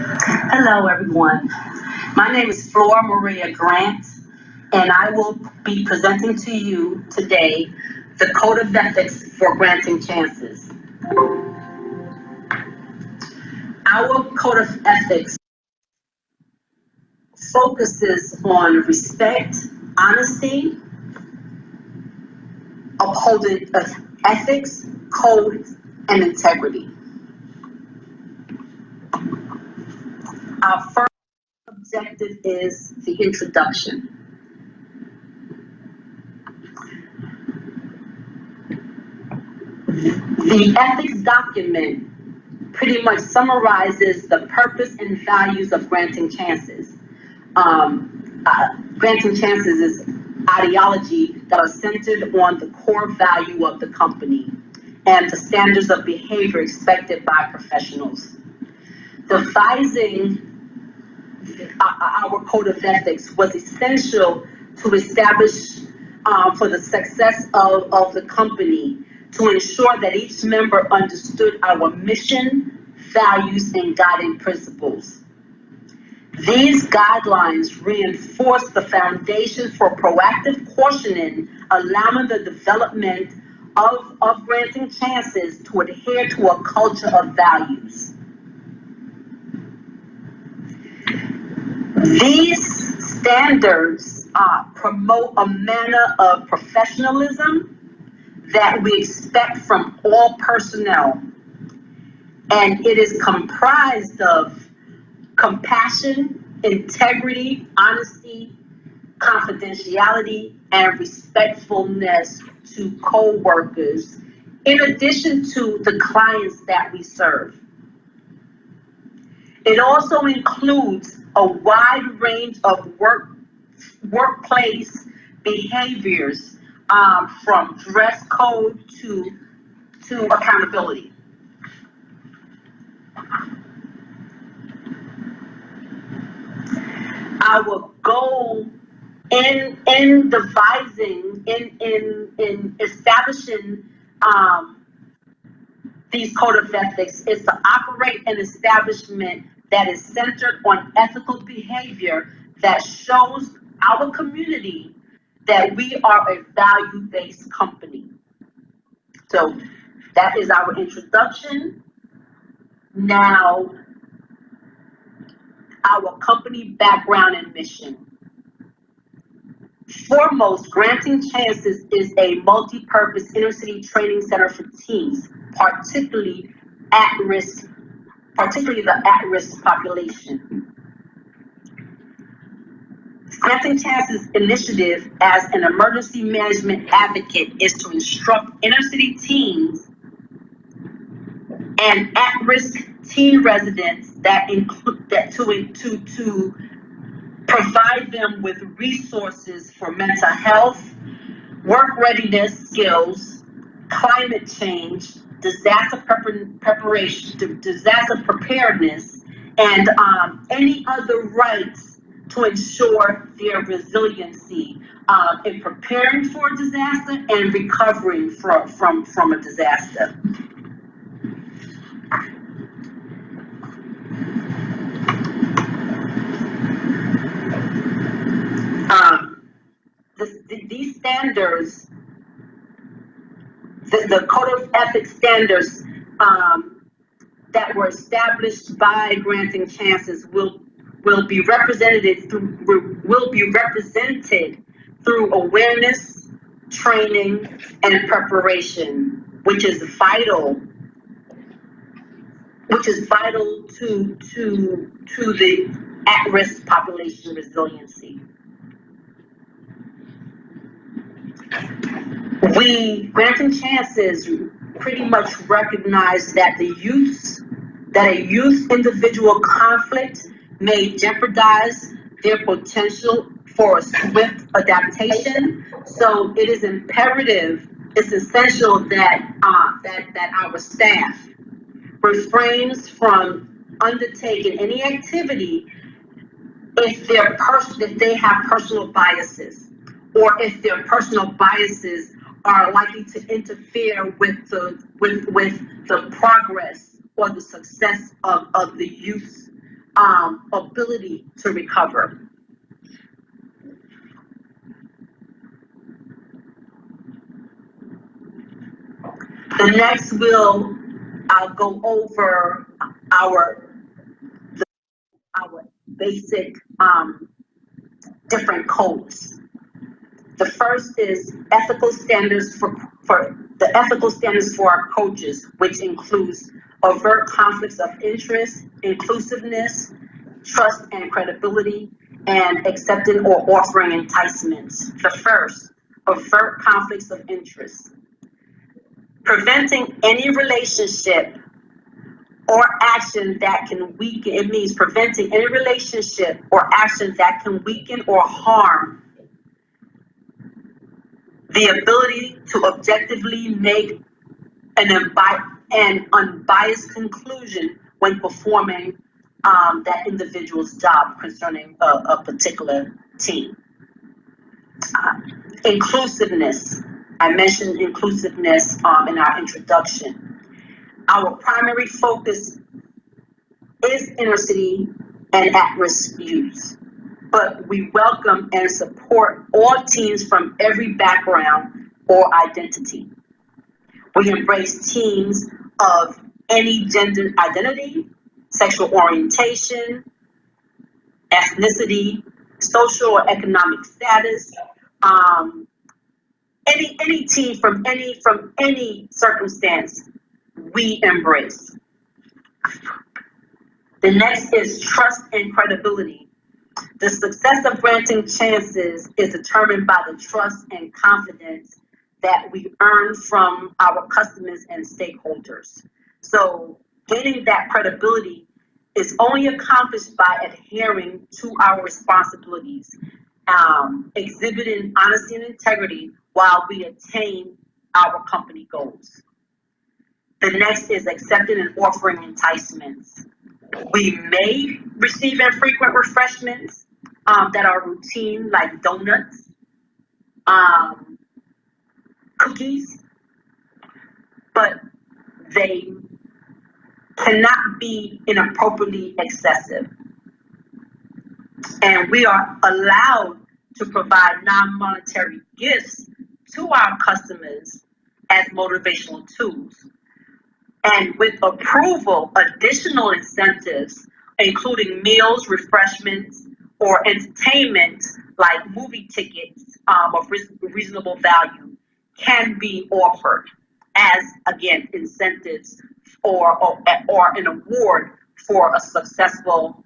Hello, everyone. My name is Flor-Maria Grant, and I will be presenting to you today the Code of Ethics for Granting Chances. Our Code of Ethics focuses on respect, honesty, upholding ethics, code, and integrity. Our first objective is the introduction. The ethics document pretty much summarizes the purpose and values of granting chances. Granting chances is ideology that are centered on the core value of the company and the standards of behavior expected by professionals. Devising our code of ethics was essential to establish for the success of the company, to ensure that each member understood our mission, values, and guiding principles. These guidelines reinforce the foundation for proactive cautioning, allowing the development of granting chances to adhere to a culture of values. These standards promote a manner of professionalism that we expect from all personnel, and it is comprised of compassion, integrity, honesty, confidentiality, and respectfulness to co-workers, in addition to the clients that we serve. It also includes a wide range of workplace behaviors, from dress code to accountability. Our goal in devising, in establishing these code of ethics is to operate an establishment that is centered on ethical behavior that shows our community that we are a value-based company. So that is our introduction. Now, our company background and mission. Foremost, Granting Chances is a multi-purpose inner-city training center for teens, particularly the at-risk population. Granting Chances initiative as an emergency management advocate is to instruct inner-city teens and at-risk teen residents that include that to provide them with resources for mental health, work readiness skills, climate change, disaster preparation, disaster preparedness, and any other rights to ensure their resiliency in preparing for a disaster and recovering from a disaster. These standards, the Code of Ethics standards that were established by Granting Chances will be represented through awareness, training, and preparation, which is vital to the at-risk population resiliency. Granting Chances pretty much recognize that a youth individual conflict may jeopardize their potential for a swift adaptation. So it is imperative, it's essential that our staff refrains from undertaking any activity if they have personal biases, or if their personal biases are likely to interfere with the progress or the success of the youth ability to recover. The next I'll go over our basic different codes. The first is ethical standards for our coaches, which includes overt conflicts of interest, inclusiveness, trust and credibility, and accepting or offering enticements. The first, overt conflicts of interest. Preventing any relationship or action that can weaken, it means preventing any relationship or action that can weaken or harm the ability to objectively make an unbiased conclusion when performing that individual's job concerning a particular team. Inclusiveness. I mentioned inclusiveness in our introduction. Our primary focus is inner city and at-risk youth, but we welcome and support all teens from every background or identity. We embrace teens of any gender identity, sexual orientation, ethnicity, social or economic status, any teen from any circumstance we embrace. The next is trust and credibility. The success of granting chances is determined by the trust and confidence that we earn from our customers and stakeholders. So gaining that credibility is only accomplished by adhering to our responsibilities, exhibiting honesty and integrity while we attain our company goals. The next is accepting and offering enticements. We may receive infrequent refreshments that are routine, like donuts, cookies, but they cannot be inappropriately excessive. And we are allowed to provide non-monetary gifts to our customers as motivational tools. And with approval, additional incentives, including meals, refreshments, or entertainment, like movie tickets of reasonable value, can be offered as, again, incentives or an award for a successful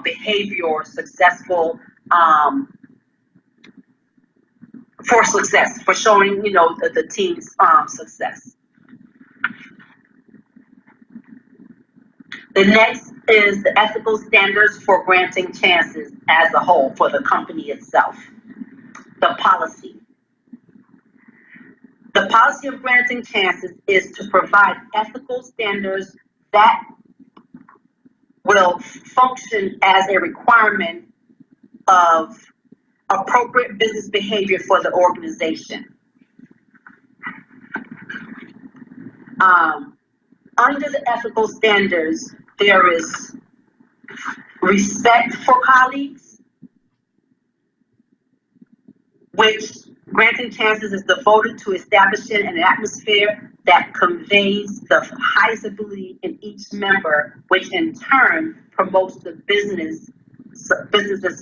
behavior, or successful for success, for showing the team's success. The next is the ethical standards for granting chances as a whole for the company itself. The policy. The policy of granting chances is to provide ethical standards that will function as a requirement of appropriate business behavior for the organization. Under the ethical standards, there is respect for colleagues, which granting chances is devoted to establishing an atmosphere that conveys the highest ability in each member, which in turn promotes the business's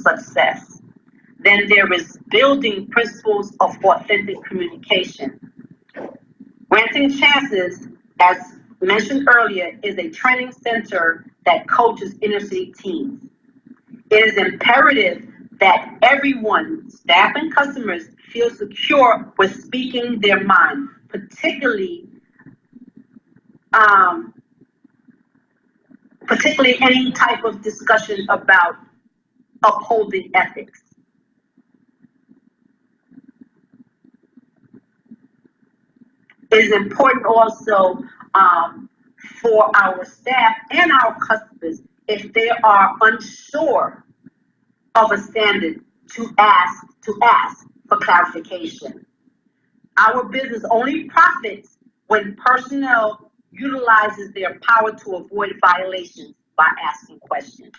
success. Then there is building principles of authentic communication. Granting chances, as mentioned earlier, is a training center that coaches inner city teams. It is imperative that everyone, staff and customers, feel secure with speaking their mind, particularly any type of discussion about upholding ethics. It is important also for our staff and our customers, if they are unsure of a standard, to ask for clarification. Our business only profits when personnel utilizes their power to avoid violations by asking questions.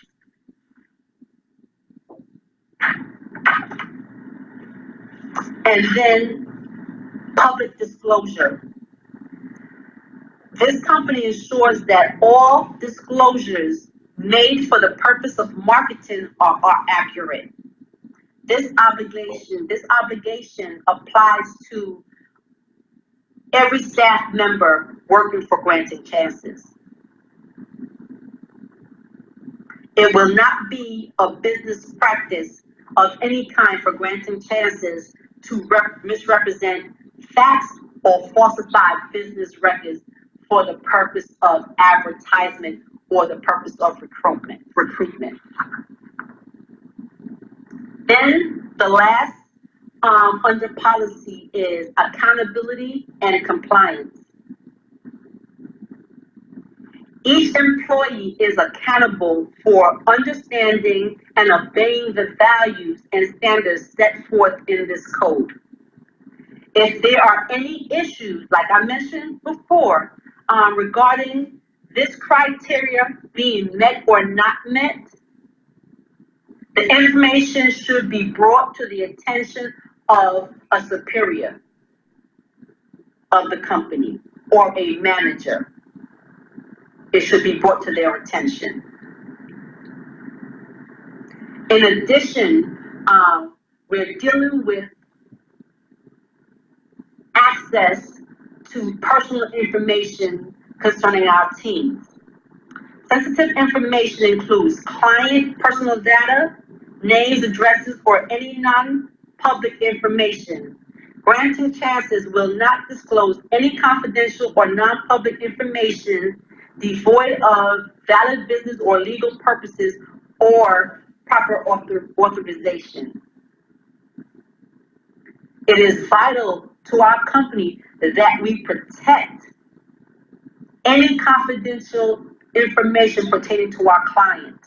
And then public disclosure. This company ensures that all disclosures made for the purpose of marketing are accurate. This obligation applies to every staff member working for Granting Chances. It will not be a business practice of any kind for Granting Chances to misrepresent facts or falsify business records for the purpose of advertisement or the purpose of recruitment. Then the last under policy is accountability and compliance. Each employee is accountable for understanding and obeying the values and standards set forth in this code. If there are any issues, like I mentioned before, regarding this criteria being met or not met, the information should be brought to the attention of a superior of the company or a manager. It should be brought to their attention. In addition, we're dealing with access to personal information concerning our teams. Sensitive information includes client personal data, names, addresses, or any non-public information. Granting Chances will not disclose any confidential or non-public information devoid of valid business or legal purposes or proper authorization. It is vital to our company that we protect any confidential information pertaining to our client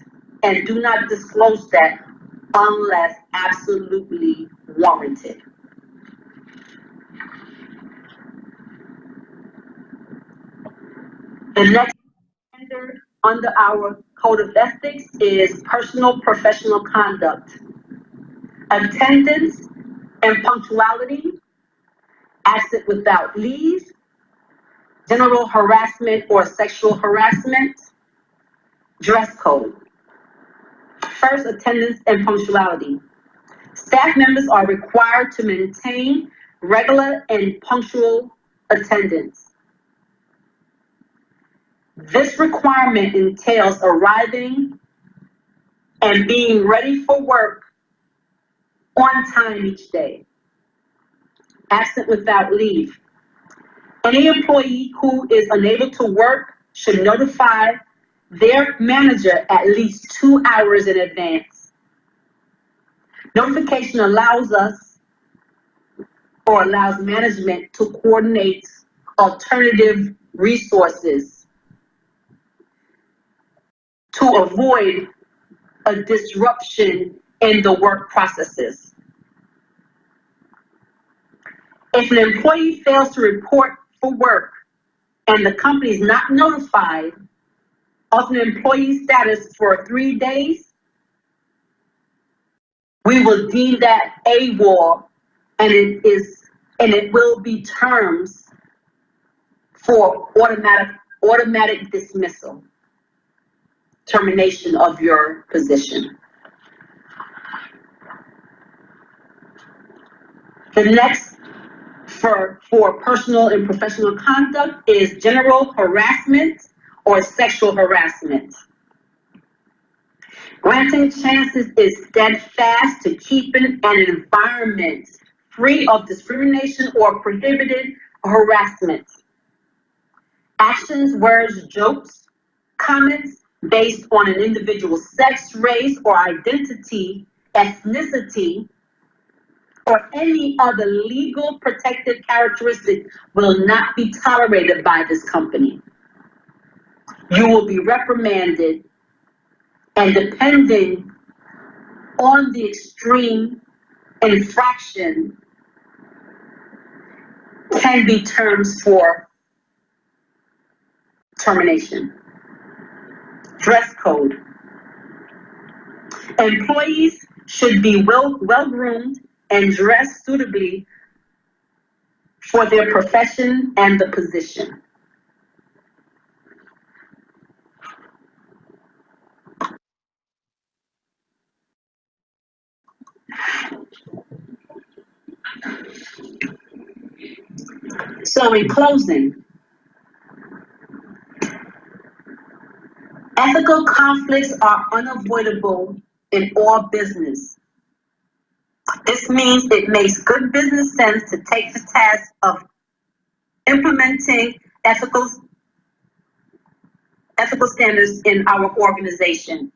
and do not disclose that unless absolutely warranted. The next standard under our code of ethics is personal professional conduct. Attendance and punctuality, absent without leave, general harassment or sexual harassment, dress code. First, attendance and punctuality. Staff members are required to maintain regular and punctual attendance. This requirement entails arriving and being ready for work on time each day. Absent without leave. Any employee who is unable to work should notify their manager at least 2 hours in advance. Notification allows management to coordinate alternative resources to avoid a disruption in the work processes. If an employee fails to report for work and the company is not notified of an employee status for 3 days, we will deem that AWOL, and it will be terms for automatic dismissal, termination of your position. The next for personal and professional conduct is general harassment or sexual harassment. Granting Chances is steadfast to keeping an environment free of discrimination or prohibited harassment. Actions, words, jokes, comments based on an individual's sex, race, or identity, ethnicity, or any other legal protected characteristic will not be tolerated by this company. You will be reprimanded, and depending on the extreme infraction, can be terms for termination. Dress code. Employees should be well-groomed and dressed suitably for their profession and the position. So in closing, ethical conflicts are unavoidable in all business. This means it makes good business sense to take the task of implementing ethical standards in our organization.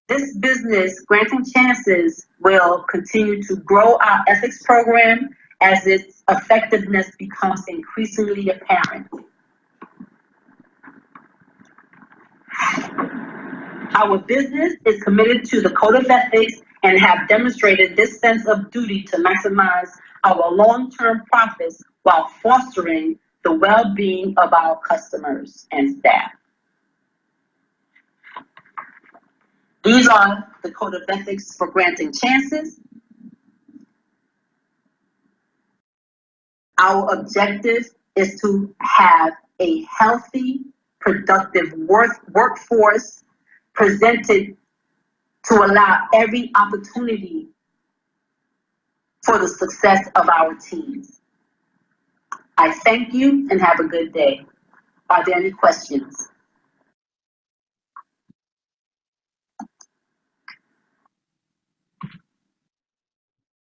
This business, Granting Chances, will continue to grow our ethics program as its effectiveness becomes increasingly apparent. Our business is committed to the code of ethics and have demonstrated this sense of duty to maximize our long-term profits while fostering the well-being of our customers and staff. These are the code of ethics for Granting Chances. Our objective is to have a healthy, productive workforce presented to allow every opportunity for the success of our teams. I thank you and have a good day. Are there any questions?